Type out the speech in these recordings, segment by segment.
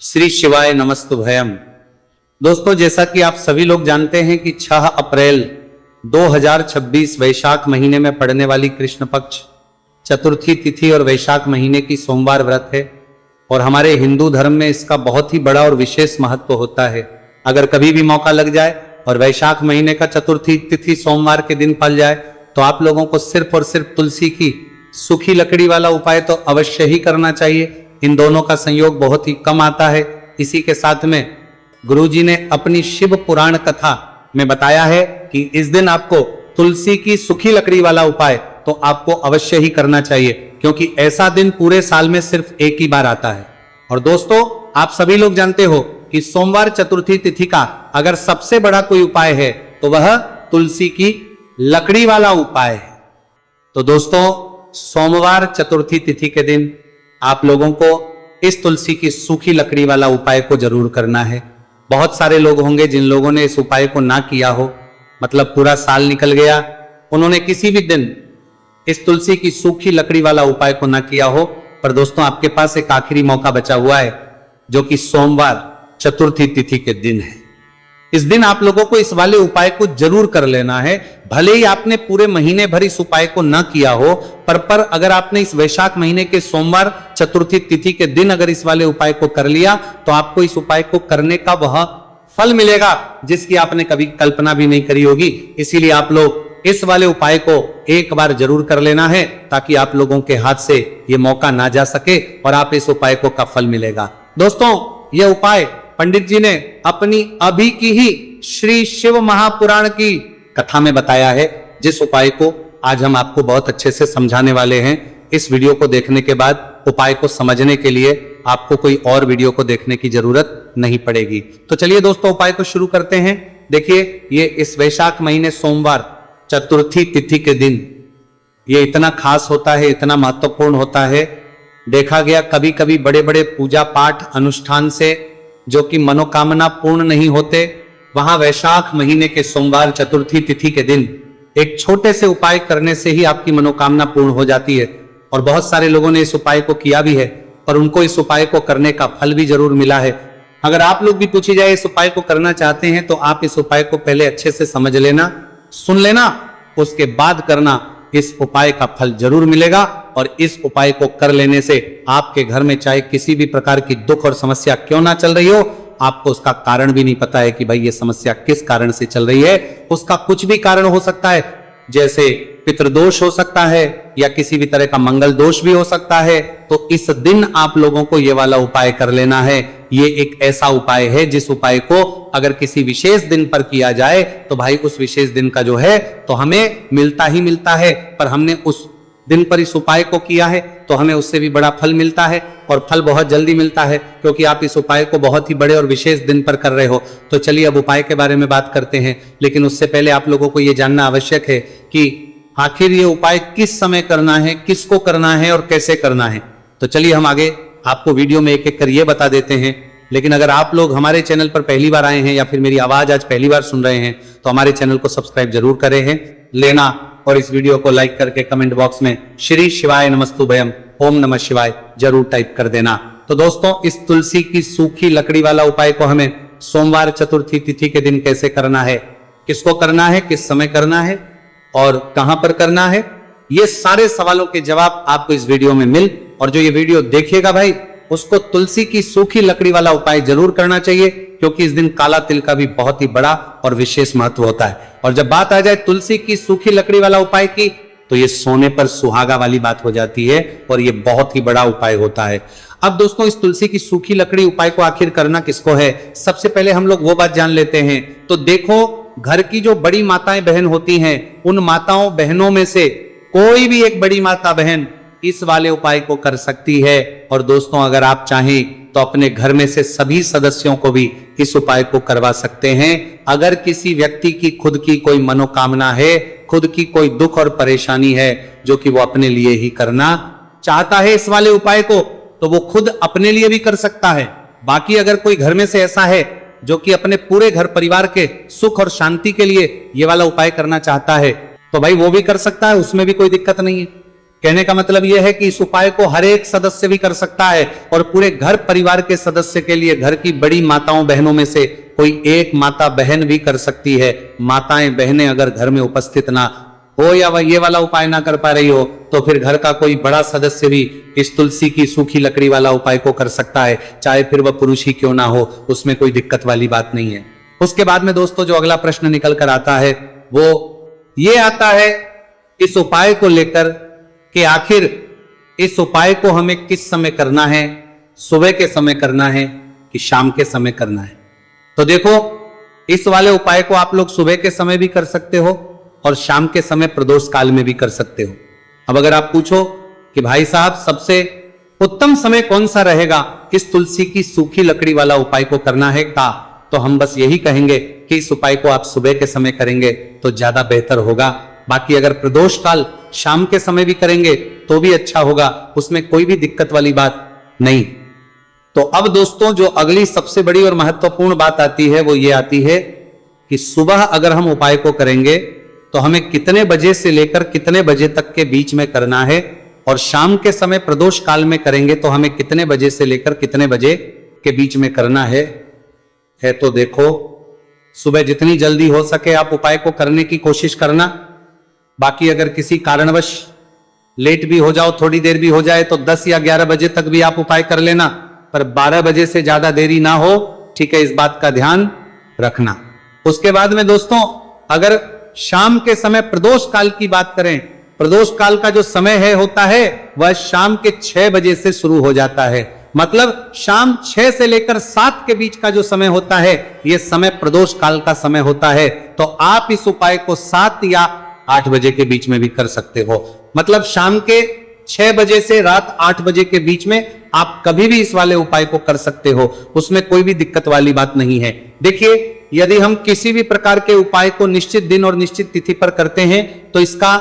श्री शिवाय नमस्तुभयम। दोस्तों, जैसा कि आप सभी लोग जानते हैं कि 6 अप्रैल 2026 वैशाख महीने में पड़ने वाली कृष्ण पक्ष चतुर्थी तिथि और वैशाख महीने की सोमवार व्रत है और हमारे हिंदू धर्म में इसका बहुत ही बड़ा और विशेष महत्व होता है। अगर कभी भी मौका लग जाए और वैशाख महीने का चतुर्थी तिथि सोमवार के दिन पड़ जाए तो आप लोगों को सिर्फ और सिर्फ तुलसी की सूखी लकड़ी वाला उपाय तो अवश्य ही करना चाहिए। इन दोनों का संयोग बहुत ही कम आता है। इसी के साथ में गुरुजी ने अपनी शिव पुराण कथा में बताया है कि इस दिन आपको तुलसी की सूखी लकड़ी वाला उपाय तो आपको अवश्य ही करना चाहिए, क्योंकि ऐसा दिन पूरे साल में सिर्फ एक ही बार आता है। और दोस्तों, आप सभी लोग जानते हो कि सोमवार चतुर्थी तिथि का अगर सबसे बड़ा कोई उपाय है तो वह तुलसी की लकड़ी वाला उपाय है। तो दोस्तों, सोमवार चतुर्थी तिथि के दिन आप लोगों को इस तुलसी की सूखी लकड़ी वाला उपाय को जरूर करना है। बहुत सारे लोग होंगे जिन लोगों ने इस उपाय को ना किया हो, मतलब पूरा साल निकल गया, उन्होंने किसी भी दिन इस तुलसी की सूखी लकड़ी वाला उपाय को ना किया हो। पर दोस्तों, आपके पास एक आखिरी मौका बचा हुआ है, जो कि सोमवार चतुर्थी तिथि के दिन है। इस दिन आप लोगों को इस वाले उपाय को जरूर कर लेना है। भले ही आपने पूरे महीने भर इस उपाय को ना किया हो, पर अगर आपने इस वैशाख महीने के सोमवार चतुर्थी तिथि के दिन अगर इस वाले उपाय को कर लिया तो आपको इस उपाय को करने का वह फल मिलेगा जिसकी आपने कभी कल्पना भी नहीं करी होगी। इसीलिए आप लोग इस वाले उपाय को एक बार जरूर कर लेना है, ताकि आप लोगों के हाथ से यह मौका ना जा सके और आप इस उपाय को का फल मिलेगा। दोस्तों, यह उपाय पंडित जी ने अपनी अभी की ही श्री शिव महापुराण की कथा में बताया है, जिस उपाय को आज हम आपको बहुत अच्छे से समझाने वाले हैं। इस वीडियो को देखने के बाद उपाय को समझने के लिए आपको कोई और वीडियो को देखने की जरूरत नहीं पड़ेगी। तो चलिए दोस्तों, उपाय को शुरू करते हैं। देखिए, ये इस वैशाख महीने सोमवार चतुर्थी तिथि के दिन ये इतना खास होता है, इतना महत्वपूर्ण होता है। देखा गया कभी कभी बड़े बड़े पूजा पाठ अनुष्ठान से जो कि मनोकामना पूर्ण नहीं होते, वहां वैशाख महीने के सोमवार चतुर्थी तिथि के दिन एक छोटे से उपाय करने से ही आपकी मनोकामना पूर्ण हो जाती है। और बहुत सारे लोगों ने इस उपाय को किया भी है और उनको इस उपाय को करने का फल भी जरूर मिला है। अगर आप लोग भी पूछी जाए इस उपाय को करना चाहते हैं तो आप इस उपाय को पहले अच्छे से समझ लेना, सुन लेना, उसके बाद करना। इस उपाय का फल जरूर मिलेगा और इस उपाय को कर लेने से आपके घर में चाहे किसी भी प्रकार की दुख और समस्या क्यों ना चल रही हो, आपको उसका कारण भी नहीं पता है कि भाई ये समस्या किस कारण से चल रही है। उसका कुछ भी कारण हो सकता है, जैसे पितृदोष हो सकता है या किसी भी तरह का मंगल दोष भी हो सकता है। तो इस दिन आप लोगों को ये वाला उपाय कर लेना है। ये एक ऐसा उपाय है जिस उपाय को अगर किसी विशेष दिन पर किया जाए तो भाई उस विशेष दिन का जो है तो हमें मिलता ही मिलता है। पर हमने उस दिन पर इस उपाय को किया है तो हमें उससे भी बड़ा फल मिलता है, और फल बहुत जल्दी मिलता है, क्योंकि आप इस उपाय को बहुत ही बड़े और विशेष दिन पर कर रहे हो। तो चलिए अब उपाय के बारे में बात करते हैं, लेकिन उससे पहले आप लोगों को यह जानना आवश्यक है कि आखिर ये उपाय किस समय करना है, किसको करना है और कैसे करना है। तो चलिए हम आगे आपको वीडियो में एक एक कर ये बता देते हैं। लेकिन अगर आप लोग हमारे चैनल पर पहली बार आए हैं या फिर मेरी आवाज आज पहली बार सुन रहे हैं तो हमारे चैनल को सब्सक्राइब जरूर करें हैं लेना, और इस वीडियो को लाइक करके कमेंट बॉक्स में श्री शिवाय नमस्तुभयम ओम नमः शिवाय जरूर टाइप कर देना। तो दोस्तों, इस तुलसी की सूखी लकड़ी वाला उपाय को हमें सोमवार चतुर्थी तिथि के दिन कैसे करना है, किसको करना है, किस समय करना है और कहां पर करना है, ये सारे सवालों के जवाब आपको इस वीडियो में मिल। और जो ये वीडियो देखेगा भाई, उसको तुलसी की सूखी लकड़ी वाला उपाय जरूर करना चाहिए, क्योंकि इस दिन काला तिल का भी बहुत ही बड़ा और विशेष महत्व होता है। और जब बात आ जाए तुलसी की सूखी लकड़ी वाला उपाय की, तो ये सोने पर सुहागा वाली बात हो जाती है और ये बहुत ही बड़ा उपाय होता है। अब दोस्तों, इस तुलसी की सूखी लकड़ी उपाय को आखिर करना किसको है, सबसे पहले हम लोग वो बात जान लेते हैं। तो देखो, घर की जो बड़ी माताएं बहन होती हैं, उन माताओं बहनों में से कोई भी एक बड़ी माता बहन इस वाले उपाय को कर सकती है। और दोस्तों, अगर आप चाहें तो अपने घर में से सभी सदस्यों को भी इस उपाय को करवा सकते हैं। अगर किसी व्यक्ति की खुद की कोई मनोकामना है, खुद की कोई दुख और परेशानी है जो कि वो अपने लिए ही करना चाहता है इस वाले उपाय को, तो वो खुद अपने लिए भी कर सकता है। बाकी अगर कोई घर में से ऐसा है जो कि अपने पूरे घर परिवार के सुख और शांति के लिए ये वाला उपाय करना चाहता है, तो भाई वो भी कर सकता है, उसमें भी कोई दिक्कत नहीं है। कहने का मतलब यह है कि इस उपाय को हर एक सदस्य भी कर सकता है और पूरे घर परिवार के सदस्य के लिए घर की बड़ी माताओं बहनों में से कोई एक माता बहन भी कर सकती है। माताएं बहनें अगर घर में उपस्थित ना हो या वह ये वाला उपाय ना कर पा रही हो तो फिर घर का कोई बड़ा सदस्य भी इस तुलसी की सूखी लकड़ी वाला उपाय को कर सकता है, चाहे फिर वह पुरुष ही क्यों ना हो, उसमें कोई दिक्कत वाली बात नहीं है। उसके बाद में दोस्तों जो अगला प्रश्न निकल कर आता है वो ये आता है इस उपाय को लेकर कि आखिर इस उपाय को हमें किस समय करना है, सुबह के समय करना है कि शाम के समय करना है। तो देखो इस वाले उपाय को आप लोग सुबह के समय भी कर सकते हो और शाम के समय प्रदोष काल में भी कर सकते हो। अब अगर आप पूछो कि भाई साहब सबसे उत्तम समय कौन सा रहेगा इस तुलसी की सूखी लकड़ी वाला उपाय को करना है का, तो हम बस यही कहेंगे कि इस उपाय को आप सुबह के समय करेंगे तो ज्यादा बेहतर होगा। बाकी अगर प्रदोष काल शाम के समय भी करेंगे तो भी अच्छा होगा, उसमें कोई भी दिक्कत वाली बात नहीं। तो अब दोस्तों जो अगली सबसे बड़ी और महत्वपूर्ण बात आती है वो ये आती है कि सुबह अगर हम उपाय को करेंगे तो हमें कितने बजे से लेकर कितने बजे तक के बीच में करना है, और शाम के समय प्रदोष काल में करेंगे तो हमें कितने बजे से लेकर कितने बजे के बीच में करना है। तो देखो सुबह जितनी जल्दी हो सके आप उपाय को करने की कोशिश करना। बाकी अगर किसी कारणवश लेट भी हो जाओ, थोड़ी देर भी हो जाए तो 10 या 11 बजे तक भी आप उपाय कर लेना, पर 12 बजे से ज्यादा देरी ना हो, ठीक है, इस बात का ध्यान रखना। उसके बाद में दोस्तों अगर शाम के समय प्रदोष काल की बात करें, प्रदोष काल का जो समय है होता है वह शाम के 6 बजे से शुरू हो जाता है। मतलब शाम 6 से लेकर 7 के बीच का जो समय होता है यह समय प्रदोष काल का समय होता है। तो आप इस उपाय को 7 या 8 बजे के बीच में भी कर सकते हो। मतलब शाम के 6 बजे से रात 8 बजे के बीच में आप कभी भी इस वाले उपाय को कर सकते हो, उसमें कोई भी दिक्कत वाली बात नहीं है। देखिए यदि हम किसी भी प्रकार के उपाय को निश्चित दिन और निश्चित तिथि पर करते हैं तो इसका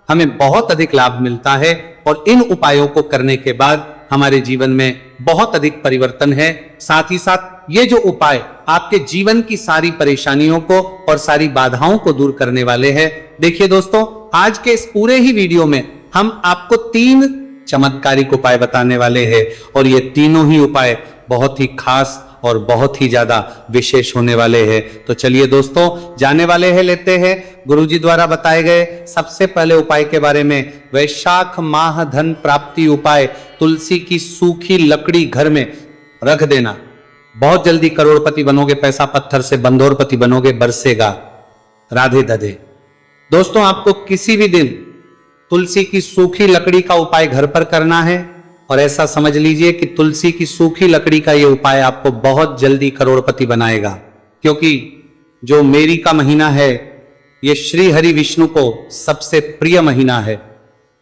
हमें बहुत अधिक लाभ मिलता है और इन उपायों को करने के बाद हमारे जीवन में बहुत अधिक परिवर्तन है। साथ ही साथ ये जो उपाय आपके जीवन की सारी परेशानियों को और सारी बाधाओं को दूर करने वाले हैं। देखिए दोस्तों आज के इस पूरे ही वीडियो में हम आपको 3 चमत्कारिक उपाय बताने वाले हैं और ये तीनों ही उपाय बहुत ही खास और बहुत ही ज्यादा विशेष होने वाले हैं। तो चलिए दोस्तों जाने वाले हैं, लेते हैं गुरुजी द्वारा बताए गए सबसे पहले उपाय के बारे में। वैशाख माह धन प्राप्ति उपाय, तुलसी की सूखी लकड़ी घर में रख देना, बहुत जल्दी करोड़पति बनोगे, पैसा पत्थर से बंदोरपति बनोगे, बरसेगा। राधे राधे। दोस्तों आपको किसी भी दिन तुलसी की सूखी लकड़ी का उपाय घर पर करना है और ऐसा समझ लीजिए कि तुलसी की सूखी लकड़ी का यह उपाय आपको बहुत जल्दी करोड़पति बनाएगा, क्योंकि जो मेरी का महीना है यह श्री हरि विष्णु को सबसे प्रिय महीना है।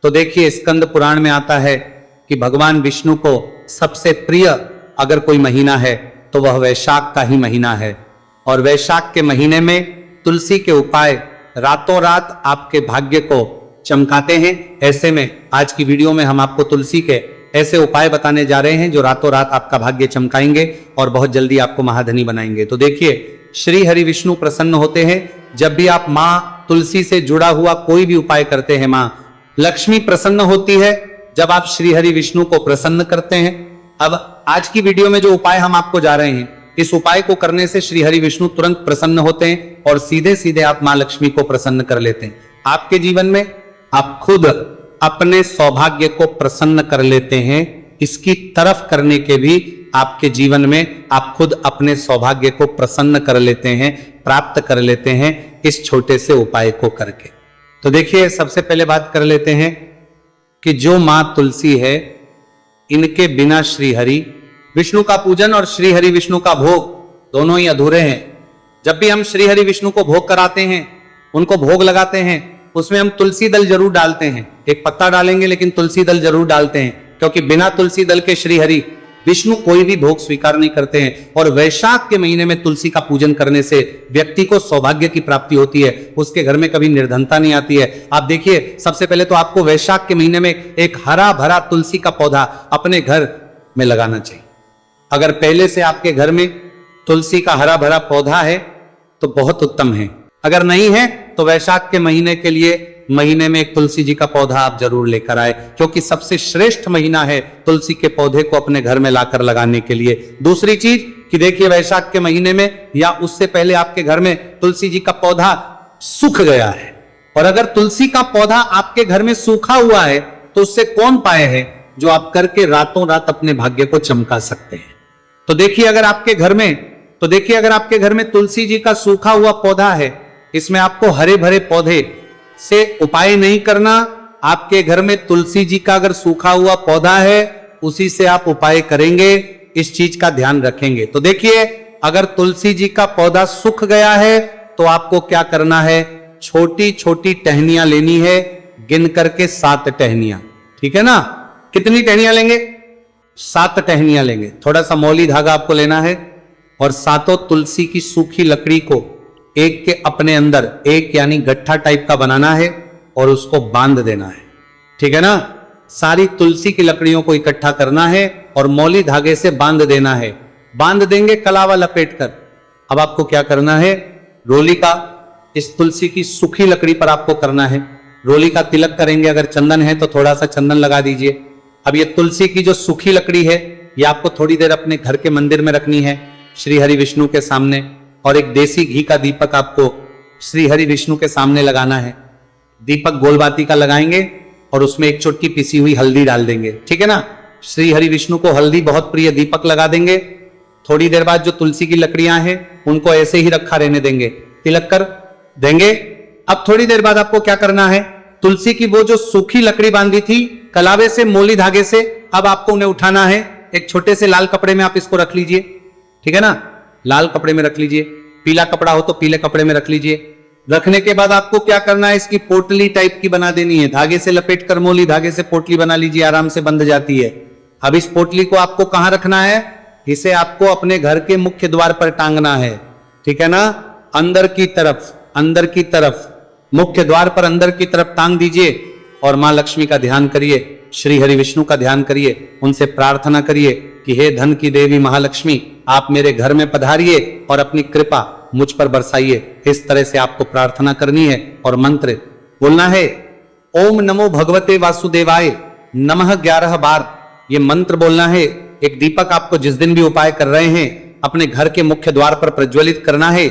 तो देखिए स्कंद पुराण में आता है कि भगवान विष्णु को सबसे प्रिय अगर कोई महीना है तो वह वैशाख का ही महीना है, और वैशाख के महीने में तुलसी के उपाय रातों रात आपके भाग्य को चमकाते हैं। ऐसे में आज की वीडियो में हम आपको तुलसी के ऐसे उपाय बताने जा रहे हैं जो रातों रात आपका भाग्य चमकाएंगे और बहुत जल्दी आपको महाधनी बनाएंगे। तो देखिए श्री हरि विष्णु प्रसन्न होते हैं जब भी आप माँ तुलसी से जुड़ा हुआ कोई भी उपाय करते हैं। माँ लक्ष्मी प्रसन्न होती है जब आप श्री हरि विष्णु को प्रसन्न करते हैं। अब आज की वीडियो में जो उपाय हम आपको जा रहे हैं, इस उपाय को करने से श्री हरि विष्णु तुरंत प्रसन्न होते हैं और सीधे सीधे आप माँ लक्ष्मी को प्रसन्न कर लेते हैं। आपके जीवन में आप खुद अपने सौभाग्य को प्रसन्न कर लेते हैं। इसकी तरफ करने के भी आपके जीवन में आप खुद अपने सौभाग्य को प्रसन्न कर लेते हैं, प्राप्त कर लेते हैं इस छोटे से उपाय को करके। तो देखिए सबसे पहले बात कर लेते हैं कि जो मां तुलसी है इनके बिना श्री हरि विष्णु का पूजन और श्री हरि विष्णु का भोग दोनों ही अधूरे हैं। जब भी हम श्री हरि विष्णु को भोग कराते हैं, उनको भोग लगाते हैं, उसमें हम तुलसी दल जरूर डालते हैं। एक पत्ता डालेंगे लेकिन तुलसी दल जरूर डालते हैं, क्योंकि बिना तुलसी दल के श्री हरि विष्णु कोई भी भोग स्वीकार नहीं करते हैं। और वैशाख के महीने में तुलसी का पूजन करने से व्यक्ति को सौभाग्य की प्राप्ति होती है, उसके घर में कभी निर्धनता नहीं आती है। आप देखिए सबसे पहले तो आपको वैशाख के महीने में एक हरा भरा तुलसी का पौधा अपने घर में लगाना चाहिए। अगर पहले से आपके घर में तुलसी का हरा भरा पौधा है तो बहुत उत्तम है, अगर नहीं है तो वैशाख के महीने के लिए महीने में एक तुलसी जी का पौधा आप जरूर लेकर आए, क्योंकि सबसे श्रेष्ठ महीना है तुलसी के पौधे को अपने घर में लाकर लगाने के लिए। दूसरी चीज कि देखिए, वैशाख के महीने में या उससे पहले आपके घर में तुलसी जी का पौधा सूख गया है, और अगर तुलसी का पौधा आपके घर में सूखा हुआ है तो उससे कौन पाए है जो आप करके रातों रात अपने भाग्य को चमका सकते हैं। तो देखिए, अगर आपके घर में तुलसी जी का सूखा हुआ पौधा है, इसमें आपको हरे भरे पौधे से उपाय नहीं करना। आपके घर में तुलसी जी का अगर सूखा हुआ पौधा है, उसी से आप उपाय करेंगे, इस चीज का ध्यान रखेंगे। तो देखिए, अगर तुलसी जी का पौधा सूख गया है तो आपको क्या करना है, छोटी छोटी टहनियां लेनी है, गिन करके 7 टहनियां, ठीक है ना। कितनी टहनियां लेंगे? 7 टहनियां लेंगे। थोड़ा सा मौली धागा आपको लेना है और 7 तुलसी की सूखी लकड़ी को एक के अपने अंदर एक यानी गट्ठा टाइप का बनाना है और उसको बांध देना है, ठीक है ना। सारी तुलसी की लकड़ियों को इकट्ठा करना है और मौली धागे से बांध देना है। बांध देंगे कलावा लपेट कर। अब आपको क्या करना है, रोली का इस तुलसी की सूखी लकड़ी पर आपको करना है, रोली का तिलक करेंगे। अगर चंदन है तो थोड़ा सा चंदन लगा दीजिए। अब ये तुलसी की जो सूखी लकड़ी है, ये आपको थोड़ी देर अपने घर के मंदिर में रखनी है, श्री हरि विष्णु के सामने, और एक देसी घी का दीपक आपको श्री हरि विष्णु के सामने लगाना है। दीपक गोलबाती का लगाएंगे और उसमें एक चुटकी पिसी हुई हल्दी डाल देंगे, ठीक है ना। श्री हरि विष्णु को हल्दी बहुत प्रिय, दीपक लगा देंगे। थोड़ी देर बाद जो तुलसी की लकड़ियां हैं उनको ऐसे ही रखा रहने देंगे, तिलक कर देंगे। अब थोड़ी देर बाद आपको क्या करना है, तुलसी की वो जो सूखी लकड़ी बांधी थी कलावे से, मोली धागे से, अब आपको उन्हें उठाना है। एक छोटे से लाल कपड़े में आप इसको रख लीजिए, ठीक है ना। लाल कपड़े में रख लीजिए, पीला कपड़ा हो तो पीले कपड़े में रख लीजिए। रखने के बाद आपको क्या करना है, इसकी पोटली टाइप की बना देनी है। धागे से लपेट कर मोली धागे से पोटली बना लीजिए, आराम से बंध जाती है। अब इस पोटली को आपको कहां रखना है, इसे आपको अपने घर के मुख्य द्वार पर टांगना है, ठीक है ना। अंदर की तरफ मुख्य द्वार पर अंदर की तरफ टांग दीजिए और मां लक्ष्मी का ध्यान करिए, श्री हरि विष्णु का ध्यान करिए, उनसे प्रार्थना करिए कि हे धन की देवी महालक्ष्मी, आप मेरे घर में पधारिए और अपनी कृपा मुझ पर बरसाइए। इस तरह से आपको प्रार्थना करनी है और मंत्र बोलना है, ओम नमो भगवते वासुदेवाय नमः 11 बार ये मंत्र बोलना है। एक दीपक आपको जिस दिन भी उपाय कर रहे हैं अपने घर के मुख्य द्वार पर प्रज्वलित करना है।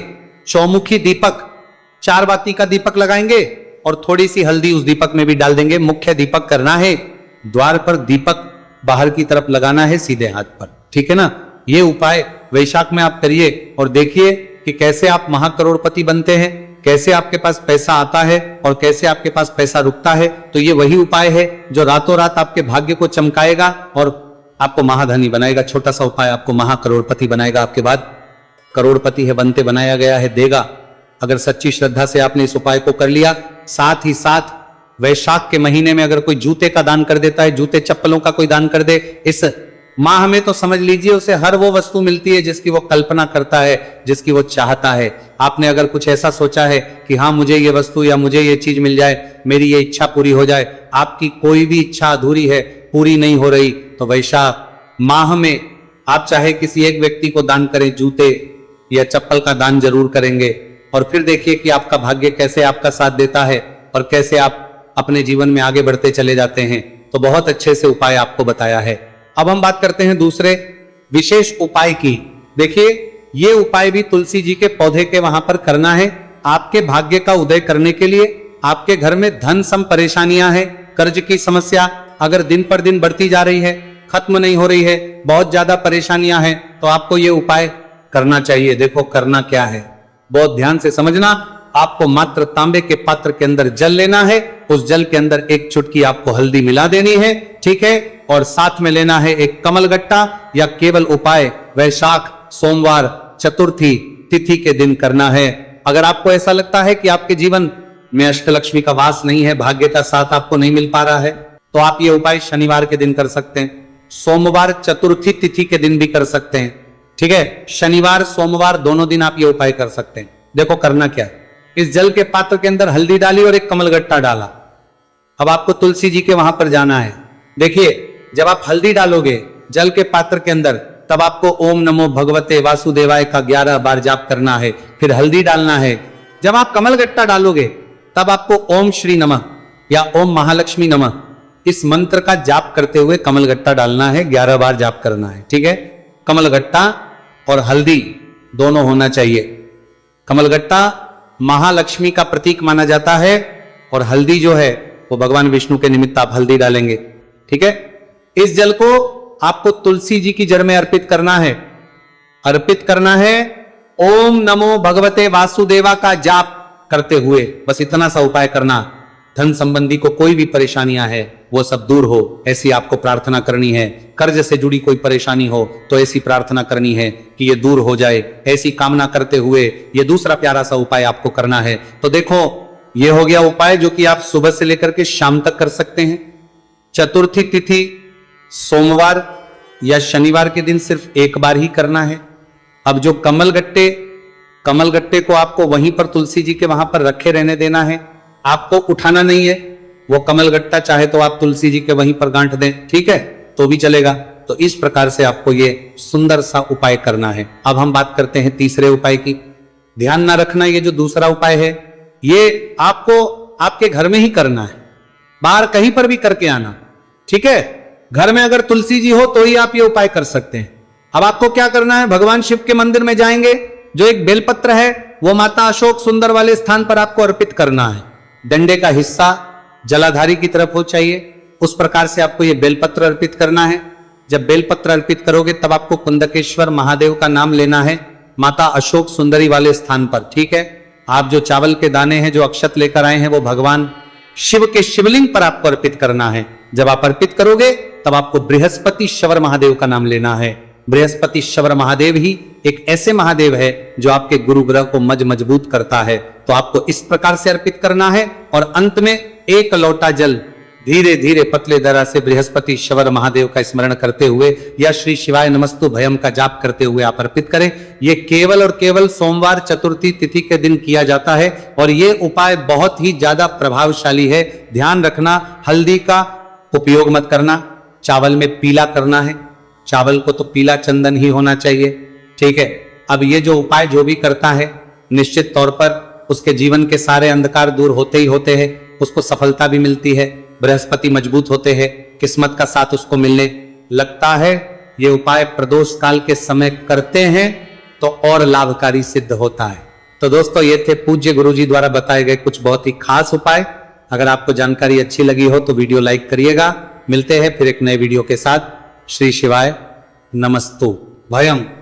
चौमुखी दीपक, 4 बाती का दीपक लगाएंगे और थोड़ी सी हल्दी उस दीपक में भी डाल देंगे। मुख्य दीपक करना है, द्वार पर दीपक बाहर की तरफ लगाना है सीधे हाथ पर, ठीक है ना। ये उपाय वैशाख में आप करिए और देखिए कि कैसे आप महाकरोड़पति बनते हैं, कैसे आपके पास पैसा आता है और कैसे आपके पास पैसा रुकता है। तो ये वही उपाय है जो रातों रात आपके भाग्य को चमकाएगा और आपको महाधनी बनाएगा। छोटा सा उपाय आपको महाकरोड़पति बनाएगा। आपके बाद करोड़पति है बनते बनाया गया है, देगा। अगर सच्ची श्रद्धा से आपने इस उपाय को कर लिया। साथ ही साथ वैशाख के महीने में अगर कोई जूते का दान कर देता है, जूते चप्पलों का कोई दान कर दे, इस माह में तो समझ लीजिए उसे हर वो वस्तु मिलती है जिसकी वो कल्पना करता है, जिसकी वो चाहता है। आपने अगर कुछ ऐसा सोचा है कि हाँ मुझे ये वस्तु या मुझे ये चीज मिल जाए, मेरी ये इच्छा पूरी हो जाए, आपकी कोई भी इच्छा अधूरी है, पूरी नहीं हो रही, तो वैशाख माह में आप चाहे किसी एक व्यक्ति को दान करें, जूते या चप्पल का दान जरूर करेंगे। और फिर देखिए कि आपका भाग्य कैसे आपका साथ देता है और कैसे आप अपने जीवन में आगे बढ़ते चले जाते हैं। तो बहुत अच्छे से उपाय आपको बताया है। अब हम बात करते हैं दूसरे विशेष उपाय की। देखिए, ये उपाय भी तुलसी जी के पौधे के वहां पर करना है। आपके भाग्य का उदय करने के लिए आपके घर में धन सम परेशानियां हैं, कर्ज की समस्या अगर दिन पर दिन बढ़ती जा रही है, खत्म नहीं हो रही है, बहुत ज्यादा परेशानियां हैं, तो आपको ये उपाय करना चाहिए। देखो करना क्या है, बहुत ध्यान से समझना। आपको मात्र तांबे के पात्र के अंदर जल लेना है, उस जल के अंदर एक चुटकी आपको हल्दी मिला देनी है, ठीक है। और साथ में लेना है एक कमल गट्टा। या केवल उपाय वैशाख सोमवार चतुर्थी तिथि के दिन करना है। अगर आपको ऐसा लगता है कि आपके जीवन में अष्टलक्ष्मी का वास नहीं है, भाग्य का साथ आपको नहीं मिल पा रहा है, तो आप ये उपाय शनिवार के दिन कर सकते हैं, सोमवार चतुर्थी तिथि के दिन भी कर सकते हैं, ठीक है। शनिवार सोमवार दोनों दिन आप ये उपाय कर सकते हैं। देखो करना क्या है, इस जल के पात्र के अंदर हल्दी डाली और एक कमलगट्टा डाला। अब आपको तुलसी जी के वहां पर जाना है। देखिए, जब आप हल्दी डालोगे जल के पात्र के अंदर, तब आपको ओम नमो भगवते वासुदेवाय का 11 बार जाप करना है, फिर हल्दी डालना है। जब आप कमलगट्टा डालोगे तब आपको ओम श्री नमः या ओम महालक्ष्मी नमः इस मंत्र का जाप करते हुए कमलगट्टा डालना है, 11 बार जाप करना है। ठीक है, कमलगट्टा और हल्दी दोनों होना चाहिए। कमलगट्टा महालक्ष्मी का प्रतीक माना जाता है और हल्दी जो है वो भगवान विष्णु के निमित्त आप हल्दी डालेंगे। ठीक है, इस जल को आपको तुलसी जी की जड़ में अर्पित करना है। अर्पित करना है ओम नमो भगवते वासुदेवा का जाप करते हुए, बस इतना सा उपाय करना। धन संबंधी को कोई भी परेशानियां है वो सब दूर हो, ऐसी आपको प्रार्थना करनी है। कर्ज से जुड़ी कोई परेशानी हो तो ऐसी प्रार्थना करनी है कि ये दूर हो जाए, ऐसी कामना करते हुए ये दूसरा प्यारा सा उपाय आपको करना है। तो देखो, ये हो गया उपाय जो कि आप सुबह से लेकर के शाम तक कर सकते हैं। चतुर्थी तिथि सोमवार या शनिवार के दिन सिर्फ एक बार ही करना है। अब जो कमलगट्टे को आपको वहीं पर तुलसी जी के वहां पर रखे रहने देना है, आपको उठाना नहीं है। वो कमलगट्टा चाहे तो आप तुलसी जी के वहीं पर गांठ दें, ठीक है, तो भी चलेगा। तो इस प्रकार से आपको ये सुंदर सा उपाय करना है। अब हम बात करते हैं तीसरे उपाय की। ध्यान ना रखना, ये जो दूसरा उपाय है ये आपको आपके घर में ही करना है, बाहर कहीं पर भी करके आना। ठीक है, घर में अगर तुलसी जी हो तो ही आप ये उपाय कर सकते हैं। अब आपको क्या करना है, भगवान शिव के मंदिर में जाएंगे, जो एक बेलपत्र है वो माता अशोक सुंदर वाले स्थान पर आपको अर्पित करना है। डंडे का हिस्सा जलाधारी की तरफ हो चाहिए, उस प्रकार से आपको ये बेलपत्र अर्पित करना है। जब बेलपत्र अर्पित करोगे तब आपको कुंदकेश्वर महादेव का नाम लेना है माता अशोक सुंदरी वाले स्थान पर। ठीक है, आप जो चावल के दाने हैं, जो अक्षत लेकर आए हैं, वो भगवान शिव के शिवलिंग पर आपको अर्पित करना है। जब आप अर्पित करोगे तब आपको बृहस्पति शवर महादेव का नाम लेना है। बृहस्पति शवर महादेव ही एक ऐसे महादेव है जो आपके गुरु ग्रह को मजबूत करता है। तो आपको इस प्रकार से अर्पित करना है और अंत में एक लोटा जल धीरे धीरे पतले दरा से बृहस्पति शवर महादेव का स्मरण करते हुए या श्री शिवाय नमस्तु भयम का जाप करते हुए आप अर्पित करें। यह केवल और केवल सोमवार चतुर्थी तिथि के दिन किया जाता है और यह उपाय बहुत ही ज्यादा प्रभावशाली है। ध्यान रखना, हल्दी का उपयोग मत करना, चावल में पीला करना है। चावल को तो पीला चंदन ही होना चाहिए। ठीक है, अब ये जो उपाय जो भी करता है निश्चित तौर पर उसके जीवन के सारे अंधकार दूर होते ही होते हैं, उसको सफलता भी मिलती है, बृहस्पति मजबूत होते हैं, किस्मत का साथ उसको मिलने लगता है। ये उपाय प्रदोष काल के समय करते हैं तो और लाभकारी सिद्ध होता है। तो दोस्तों, ये थे पूज्य गुरुजी द्वारा बताए गए कुछ बहुत ही खास उपाय। अगर आपको जानकारी अच्छी लगी हो तो वीडियो लाइक करिएगा। मिलते हैं फिर एक नए वीडियो के साथ। श्री शिवाय नमस्तु भयम।